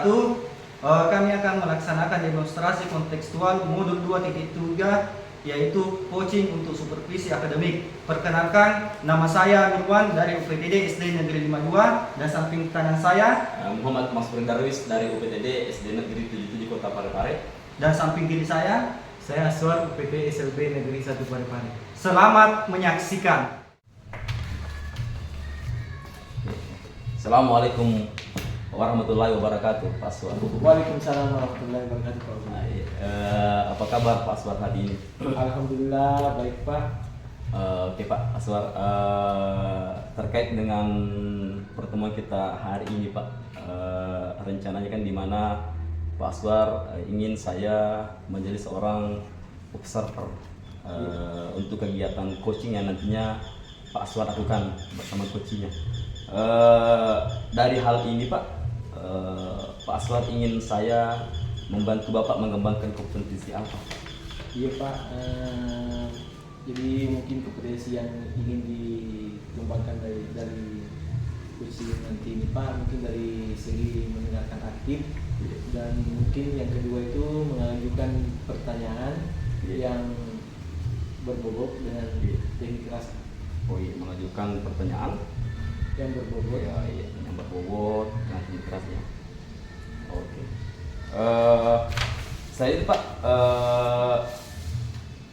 wabarakatuh. Kami akan melaksanakan demonstrasi kontekstual modul 2.3 yaitu coaching untuk supervisi akademik. Perkenalkan, nama saya Mirwan dari UPTD SD Negeri 52 dan samping kanan saya Muhammad Masrur Darwis dari UPTD SD Negeri 77 Kota Parepare. dan samping kiri saya Aswar UPT SLB Negeri 1 Parepare. Selamat menyaksikan. Assalamualaikum warahmatullahi wabarakatuh, Pak Aswar. Waalaikumsalam warahmatullahi wabarakatuh, Pak Ustaz. Apa kabar Pak Aswar hari ini? Alhamdulillah baik, Pak. Oke Pak Aswar, terkait dengan pertemuan kita hari ini Pak, rencananya kan di mana Pak Aswar ingin saya menjadi seorang observer untuk kegiatan coaching yang nantinya Pak Aswar lakukan bersama coachingnya. Dari hal ini Pak, Pak Aswar ingin saya membantu Bapak mengembangkan kompetensi apa? Iya, Pak. Jadi mungkin kompetensi yang ingin dikembangkan dari coaching nanti ini, Pak, mungkin dari segi mendengarkan aktif, dan mungkin yang kedua itu mengajukan pertanyaan yang berbobot dengan teknik rasa. Oh iya, mengajukan pertanyaan Yang berbobot. ya, iya, yang berbobot dengan teknik kerasnya. Oke. Saya itu Pak,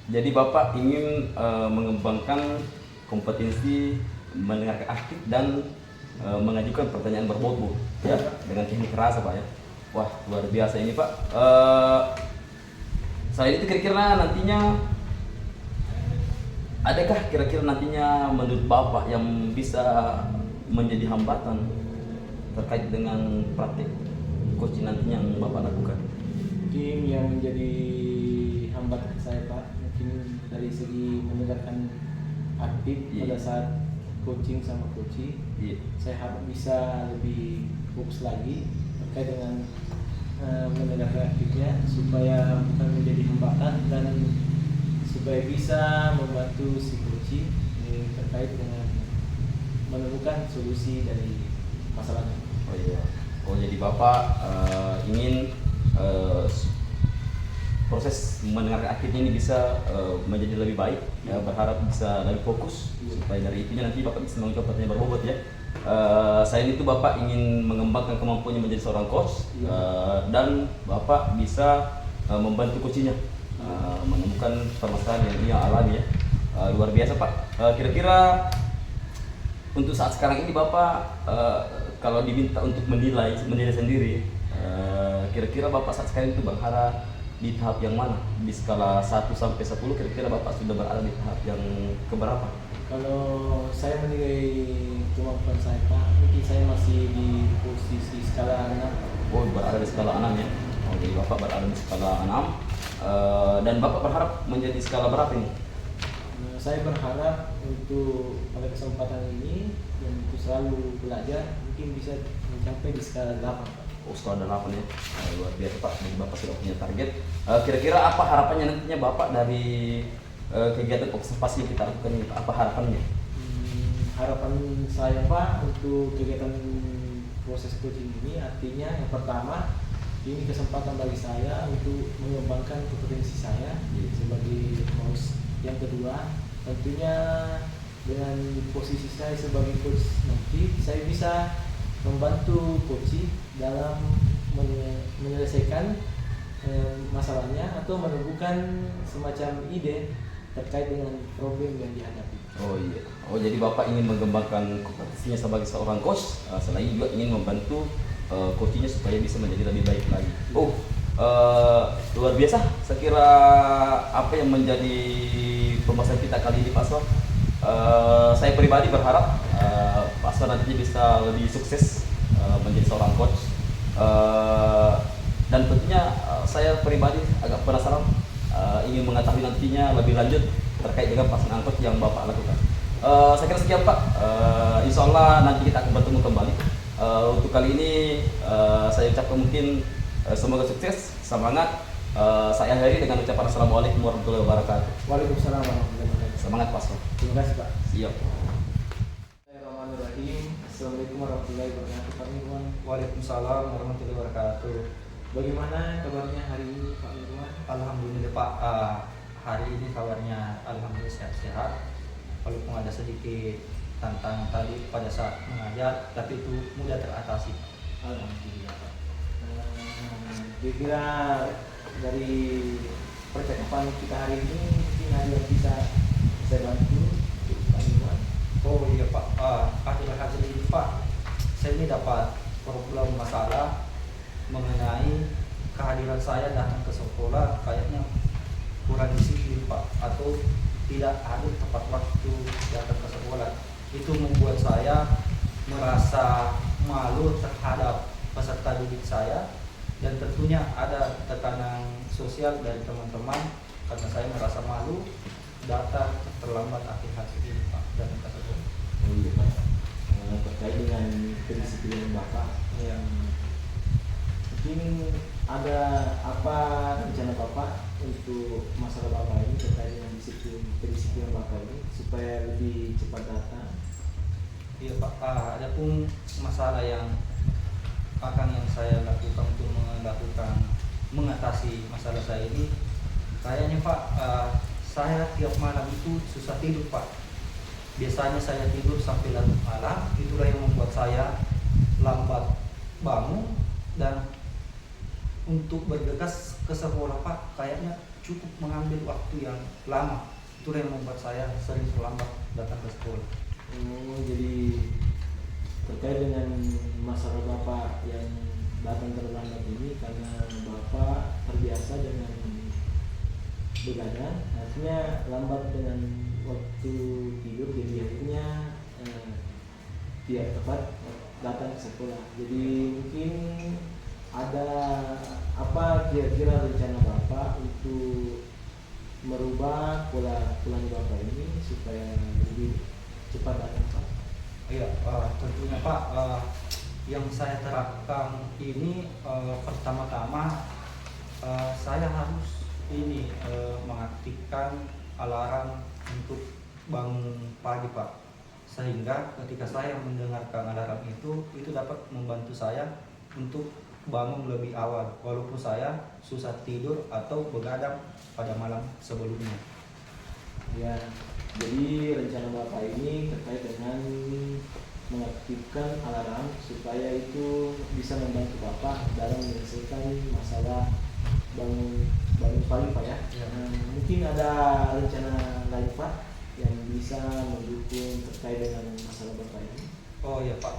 jadi Bapak ingin mengembangkan kompetensi mendengarkan aktif dan mengajukan pertanyaan berbobot ya, dengan teknik rasa Pak ya. Wah, luar biasa ini Pak. Saya itu kira-kira nantinya adakah kira-kira nantinya menurut Bapak yang bisa menjadi hambatan terkait dengan praktik coaching nantinya yang Bapak lakukan? Mungkin yang menjadi hambatan saya, Pak, mungkin dari segi mendengarkan aktif pada saat coaching sama coaching. Saya harap bisa lebih fokus lagi terkait dengan mendengarkan aktifnya supaya bukan menjadi hambatan dan supaya bisa membantu si coaching terkait dengan menemukan solusi dari masalahnya. Oh iya. Oh jadi Bapak ingin proses mendengarkan aktifnya ini bisa menjadi lebih baik ya, berharap bisa lebih fokus supaya dari itunya nanti Bapak bisa menjawab pertanyaan berbobot ya. Selain itu Bapak ingin mengembangkan kemampuannya menjadi seorang coach dan Bapak bisa membantu coachingnya menemukan permasalahan yang ia alami ya. Luar biasa Pak. Kira-kira untuk saat sekarang ini Bapak kalau diminta untuk menilai sendiri, kira-kira Bapak saat sekarang itu berada di tahap yang mana? Di skala 1 sampai 10 kira-kira Bapak sudah berada di tahap yang keberapa? Kalau saya menilai kemampuan saya, Pak, mungkin saya masih di posisi skala 6. Oh, berada di skala 6 ya. Oh, jadi Bapak berada di skala 6. Dan Bapak berharap menjadi skala berapa ini? Saya berharap untuk pada kesempatan ini yang untuk selalu belajar mungkin bisa mencapai di skala 8, Pak. Oh, skala 8 ya. Luar biasa Pak. Jadi Bapak sudah punya target. Kira-kira apa harapannya nantinya Bapak dari kegiatan observasi yang kita lakukan ini? Apa harapannya? Harapan saya, Pak, untuk kegiatan proses coaching ini artinya yang pertama, ini kesempatan bagi saya untuk mengembangkan kompetensi saya sebagai host. Yang kedua, tentunya dengan posisi saya sebagai coach nanti saya bisa membantu coach dalam menyelesaikan masalahnya atau menemukan semacam ide terkait dengan problem yang dihadapi. Oh iya. Oh jadi Bapak ingin mengembangkan kompetensinya sebagai seorang coach, selain juga ingin membantu coachingnya supaya bisa menjadi lebih baik lagi. Oh, luar biasa. Saya kira apa yang menjadi pembahasan kita kali ini Pak Aswar. Saya pribadi berharap Pak Aswar nantinya bisa lebih sukses menjadi seorang coach. Dan tentunya saya pribadi agak penasaran ingin mengetahui nantinya lebih lanjut terkait dengan pelaksanaan coach yang Bapak lakukan. Saya kira sekian Pak. Insya Allah nanti kita akan bertemu kembali. Untuk kali ini saya ucapkan mungkin semoga sukses, semangat. Saya akhiri dengan ucapan Assalamualaikum warahmatullahi wabarakatuh. Waalaikumsalam warahmatullahi wabarakatuh. Semangat Pak. Terima kasih, Pak. Siap. Bismillahirrahmanirrahim. Assalamualaikum warahmatullahi wabarakatuh, Pak Mirwan. Waalaikumsalam warahmatullahi wabarakatuh. Bagaimana kabarnya hari ini, Pak Mirwan? Alhamdulillah Pak, hari ini kabarnya alhamdulillah sehat-sehat. Walaupun ada sedikit tantangan tadi pada saat mengajar, tapi itu mudah teratasi. Alhamdulillah, Pak. Kira-kira dari percakapan kita hari ini mungkin ada yang bisa saya bantu, Pak Mirwan? Oh iya Pak, akhir-akhir ini Pak, saya ini dapat problem masalah mengenai kehadiran saya datang ke sekolah kayaknya kurang disiplin Pak, atau tidak hadir tepat waktu datang ke sekolah. Itu membuat saya merasa malu terhadap peserta didik saya, dan tentunya ada tekanan sosial dari teman-teman karena saya merasa malu datang terlambat akhir-akhir ini Pak datang ke sekolah. Oh iya, Pak. Terkait dengan kedisiplinan Bapak, Yang mungkin ada apa rencana Bapak untuk masalah Bapak ini terkait dengan kedisiplinan Bapak ini supaya lebih cepat datang? iya Pak, ada pun masalah yang yang saya lakukan untuk mengatasi masalah saya ini. Kayaknya Pak, saya tiap malam itu susah tidur Pak. Biasanya saya tidur sampai larut malam, itulah yang membuat saya lambat bangun, dan untuk bergegas ke sekolah Pak kayaknya cukup mengambil waktu yang lama. Itulah yang membuat saya sering terlambat datang ke sekolah. Oh, jadi terkait dengan masalah Bapak yang datang terlambat ini karena Bapak terbiasa dengan begadang, artinya lambat dengan waktu tidur, jadi akhirnya tidak tepat datang ke sekolah. Jadi mungkin ada apa kira-kira rencana Bapak untuk merubah pola Bapak ini supaya lebih cepat datang, Pak? Iya, tentunya Pak, yang saya terapkan ini pertama-tama saya harus mengaktifkan alarm untuk bangun pagi Pak, sehingga ketika saya mendengarkan alarm itu dapat membantu saya untuk bangun lebih awal walaupun saya susah tidur atau begadang pada malam sebelumnya. Ya, jadi rencana Bapak ini terkait dengan mengaktifkan alarm supaya itu bisa membantu Bapak dalam menyelesaikan masalah bangun pagi Pak ya. Ya. Mungkin ada rencana lain Pak yang bisa mendukung terkait dengan masalah Bapak ini? Oh ya Pak,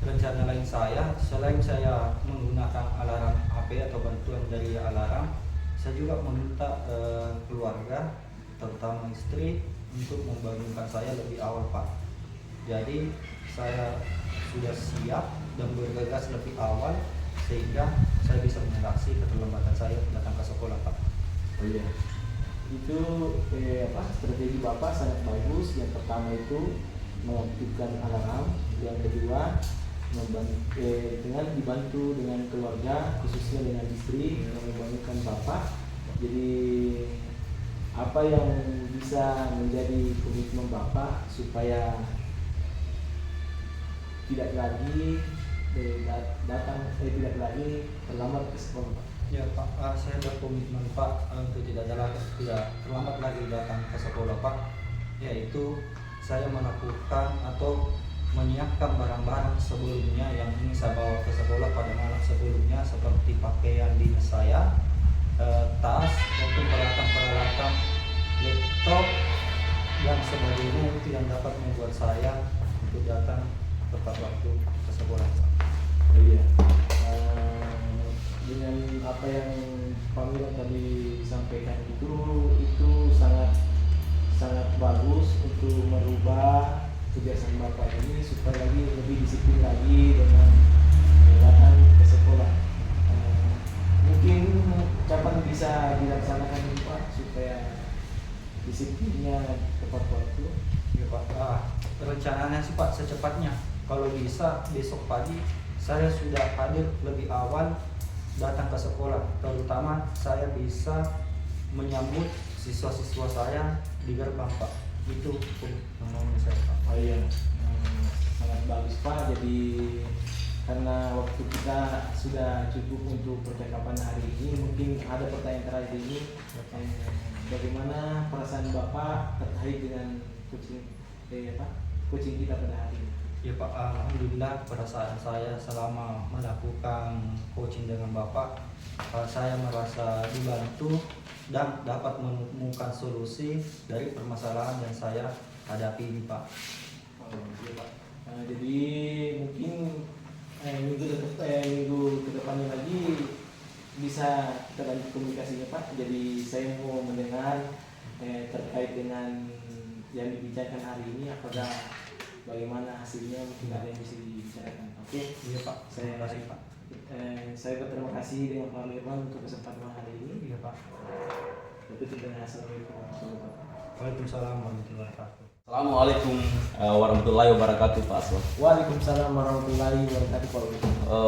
rencana lain saya selain saya menggunakan alarm HP atau bantuan dari alarm, saya juga meminta keluarga terutama istri untuk membangunkan saya lebih awal Pak. Jadi saya sudah siap dan bergegas lebih awal sehingga saya bisa mengatasi keterlambatan saya datang ke sekolah Pak. Oh iya, itu strategi Bapak sangat bagus. Yang pertama itu mengaktifkan alarm, yang kedua dengan dibantu dengan keluarga khususnya dengan istri yang membangunkan Bapak. Jadi apa yang bisa menjadi komitmen Bapak supaya tidak lagi tidak lagi terlambat ke sekolah, Pak? Ya Pak, saya berkomitmen Pak untuk tidak terlambat lagi datang ke sekolah Pak, yaitu saya melakukan atau menyiapkan barang-barang sebelumnya yang ingin saya bawa ke sekolah pada malam sebelumnya, seperti pakaian dinas saya, tas, maupun peralatan-peralatan laptop dan sebagainya, itu yang dapat membuat saya untuk datang tepat waktu ke sekolah. Oh iya, dengan apa yang Pak Mirwan tadi sampaikan itu sangat bagus untuk merubah kebiasaan Bapak ini supaya lebih disiplin lagi dengan datang ke sekolah. Mungkin kapan bisa dilaksanakan ini Pak supaya disiplinnya tepat waktu? Ya Pak, rencananya sih Pak secepatnya. Kalau bisa besok pagi saya sudah hadir lebih awal datang ke sekolah. Terutama saya bisa menyambut siswa-siswa saya di gerbang Pak. Itu yang mau saya Pak. Oh iya, sangat bagus Pak. Jadi karena waktu kita sudah cukup untuk percakapan hari ini, mungkin ada pertanyaan terakhir ini. Bagaimana perasaan Bapak terkait dengan coaching kita pada hari ini? Ya Pak, alhamdulillah perasaan saya selama melakukan coaching dengan Bapak, saya merasa dibantu dan dapat menemukan solusi dari permasalahan yang saya hadapi ini Pak. Iya Pak. Jadi mungkin minggu ke depannya lagi bisa kita lanjut komunikasinya Pak. Jadi saya mau mendengar terkait dengan yang dibicarakan hari ini, apakah bagaimana hasilnya, mungkin ada yang bisa dibicarakan. Oke. Iya Pak, Saya terima kasih Pak. Saya berterima kasih dengan Pak Mirwan untuk kesempatan hari ini. Iya Pak. Itu dengan Assalamualaikum warahmatullahi wabarakatuh. Waalaikumsalam warahmatullahi wabarakatuh. Assalamualaikum warahmatullahi wabarakatuh Pak Aswar. Waalaikumsalam warahmatullahi wabarakatuh Pak Wi.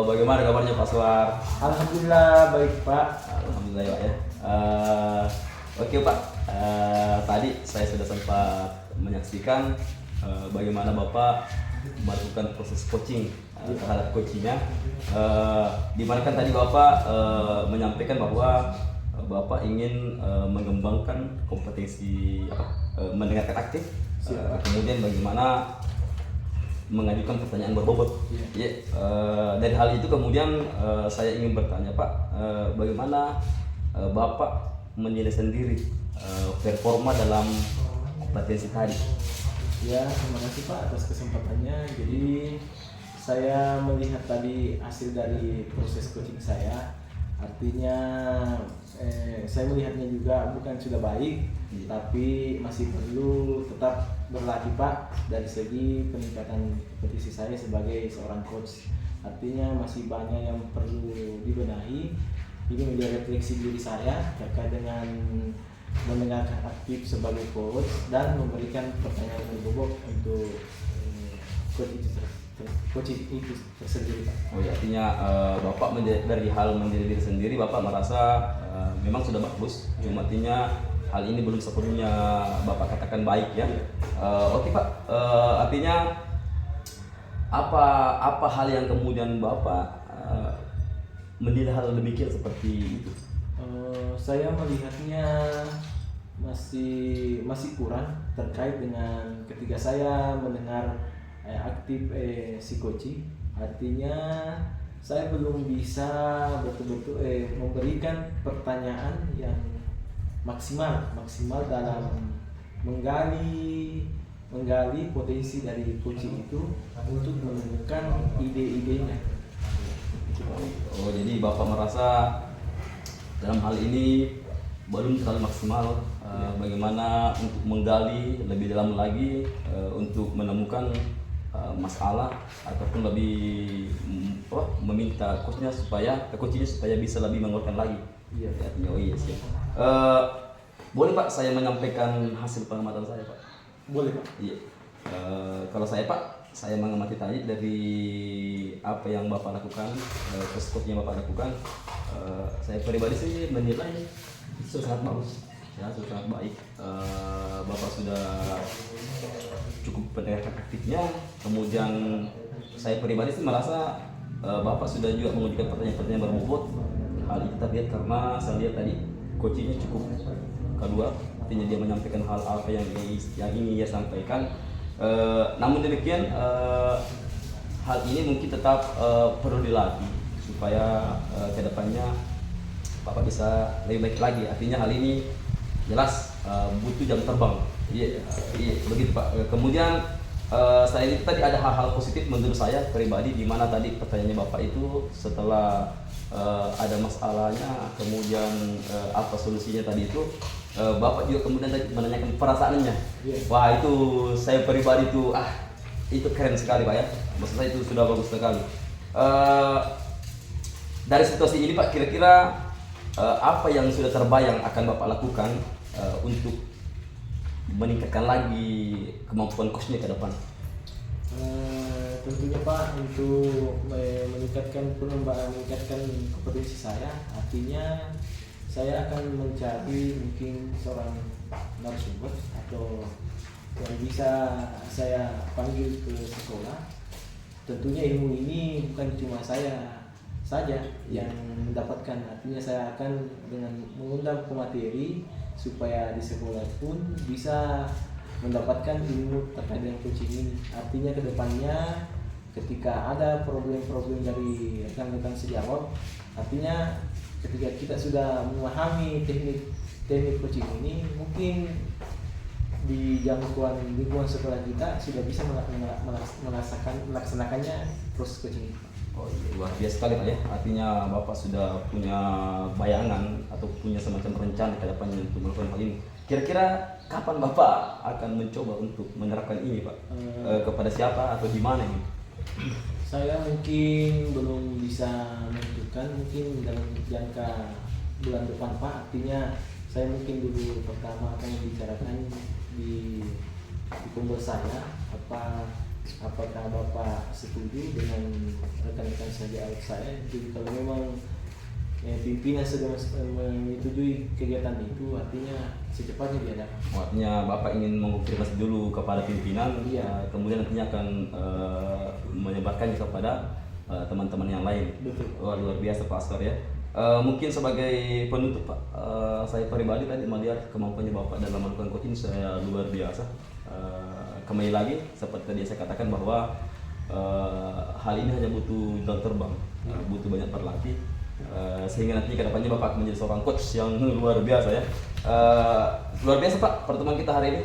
Bagaimana kabarnya Pak Aswar? Alhamdulillah baik Pak. Alhamdulillah Pak ya. Oke Pak, tadi saya sudah sempat menyaksikan bagaimana Bapak melakukan proses coaching terhadap coachingnya. Dimana kan tadi Bapak menyampaikan bahwa Bapak ingin mengembangkan kompetensi mendengarkan aktif, kemudian bagaimana mengajukan pertanyaan berbobot. Ya, dari hal itu kemudian saya ingin bertanya Pak, bagaimana Bapak menilai sendiri performa dalam kompetensi tadi? Ya, terima kasih Pak atas kesempatannya. Jadi saya melihat tadi hasil dari proses coaching saya. Artinya saya melihatnya juga bukan sudah baik, tapi masih perlu tetap berlatih Pak dari segi peningkatan kompetisi saya sebagai seorang coach. Artinya masih banyak yang perlu dibenahi. Ini menjadi refleksi diri saya terkait dengan mendengarkan aktif sebagai coach dan memberikan pertanyaan berbobot untuk coach itu tersendiri Pak. Oh ya, artinya Bapak dari hal menjadi diri sendiri Bapak merasa memang sudah bagus, cuma artinya hal ini belum sepenuhnya Bapak katakan baik ya. Oke Pak, artinya apa hal yang kemudian Bapak menilai hal demikian seperti itu? Saya melihatnya masih kurang terkait dengan ketika saya mendengar aktif psikoci. Artinya saya belum bisa betul-betul memberikan pertanyaan yang maksimal dalam menggali potensi dari coaching itu untuk menemukan ide-idenya. Oh, jadi Bapak merasa dalam hal ini belum terlalu maksimal bagaimana untuk menggali lebih dalam lagi untuk menemukan masalah ataupun lebih meminta coachnya supaya bisa lebih menguatkan lagi. Iya. Artinya oh iya siap. Boleh Pak saya menyampaikan hasil pengamatan saya Pak? Boleh Pak. Iya. Kalau saya Pak, saya mengamati tadi dari apa yang Bapak lakukan, coach yang Bapak lakukan, saya pribadi sih menilai itu sangat bagus, ya sangat baik. Bapak sudah cukup pendengarkan aktifnya, kemudian saya pribadi sih merasa Bapak sudah juga mengajukan pertanyaan-pertanyaan berbobot. Hal itu kita lihat karena saya lihat tadi coachingnya cukup kedua, artinya dia menyampaikan hal apa yang ingin dia sampaikan. Namun demikian hal ini mungkin tetap perlu dilatih supaya kedepannya Bapak bisa lebih baik lagi. Artinya hal ini jelas butuh jam terbang. Iya, begitu Pak. Kemudian selain itu tadi ada hal-hal positif menurut saya pribadi, di mana tadi pertanyaannya Bapak itu setelah ada masalahnya, kemudian apa solusinya tadi itu, Bapak juga kemudian tadi menanyakan perasaannya. Wah, itu saya pribadi itu itu keren sekali Pak ya. Maksud saya itu sudah bagus sekali. Dari situasi ini Pak, kira-kira apa yang sudah terbayang akan Bapak lakukan untuk meningkatkan lagi kemampuan coachnya ke depan? Tentunya Pak, untuk meningkatkan kompetensi saya, artinya saya akan mencari mungkin seorang narasumber atau yang bisa saya panggil ke sekolah tentunya ilmu ini bukan cuma saya saja yang mendapatkan, artinya saya akan dengan mengundang pemateri supaya di sekolah pun bisa mendapatkan ilmu terkait dengan coaching ini. Artinya kedepannya ketika ada problem-problem dari rekan-rekan sejawat, artinya ketika kita sudah memahami teknik coaching ini, mungkin di lingkungan sekolah kita sudah bisa melaksanakannya proses coaching ini. Oh iya, luar biasa sekali Pak ya. Artinya Bapak sudah punya bayangan atau punya semacam rencana ke depannya untuk melakukan hal ini. Kira-kira kapan Bapak akan mencoba untuk menerapkan ini Pak? Kepada siapa atau di mana ini? Saya mungkin belum bisa menentukan, mungkin dalam jangka bulan depan Pak. Artinya saya mungkin dulu pertama akan membicarakan di kumpul saya, apakah Bapak setuju dengan rekan-rekan sejawat saya. Jadi kalau memang pimpinan sudah menyetujui kegiatan itu, artinya secepatnya diadakan. Artinya Bapak ingin mengkonfirmasi dulu kepada pimpinan, Iya. kemudian nantinya akan menyebarkannya kepada teman-teman yang lain. Betul. Wah, luar biasa Pak Astor ya. Mungkin sebagai penutup Pak, saya pribadi tadi melihat kemampuannya Bapak dalam melakukan coaching saya luar biasa. Kembali lagi seperti tadi saya katakan bahwa hal ini hanya butuh jam terbang, butuh banyak berlatih, sehingga nanti kedepannya Bapak akan menjadi seorang coach yang luar biasa ya. Luar biasa Pak pertemuan kita hari ini.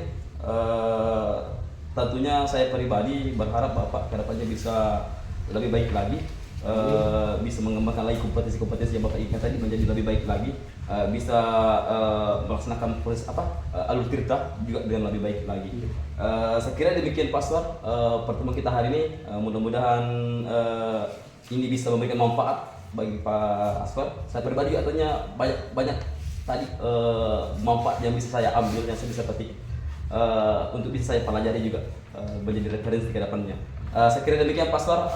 Tentunya saya pribadi berharap Bapak kedepannya bisa lebih baik lagi, bisa mengembangkan lagi kompetisi-kompetisi yang Bapak inginkan tadi menjadi lebih baik lagi, bisa melaksanakan proses alur tirta juga dengan lebih baik lagi. Saya kira demikian Pak Aswar, pertemuan kita hari ini. Mudah-mudahan ini bisa memberikan manfaat bagi Pak Aswar. Saya pribadi katanya banyak tadi manfaat yang bisa saya ambil, yang saya bisa petik, untuk bisa saya pelajari juga, menjadi referensi ke depannya. Saya kira demikian Pak Aswar.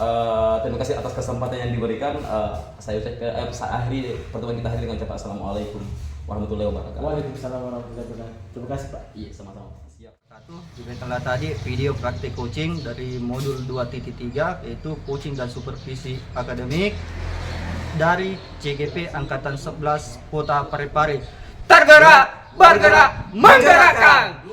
Terima kasih atas kesempatan yang diberikan. Saya akhiri pertemuan kita hari ini dengan ucapan Assalamualaikum warahmatullahi wabarakatuh. Waalaikumsalam warahmatullahi wabarakatuh. Terima kasih Pak. Iya, sama-sama. Siap. Diberikanlah tadi video praktik coaching dari modul 2.3 yaitu coaching dan supervisi akademik dari CGP Angkatan 11 Kota Parepare. Tergerak, bergerak, menggerakkan.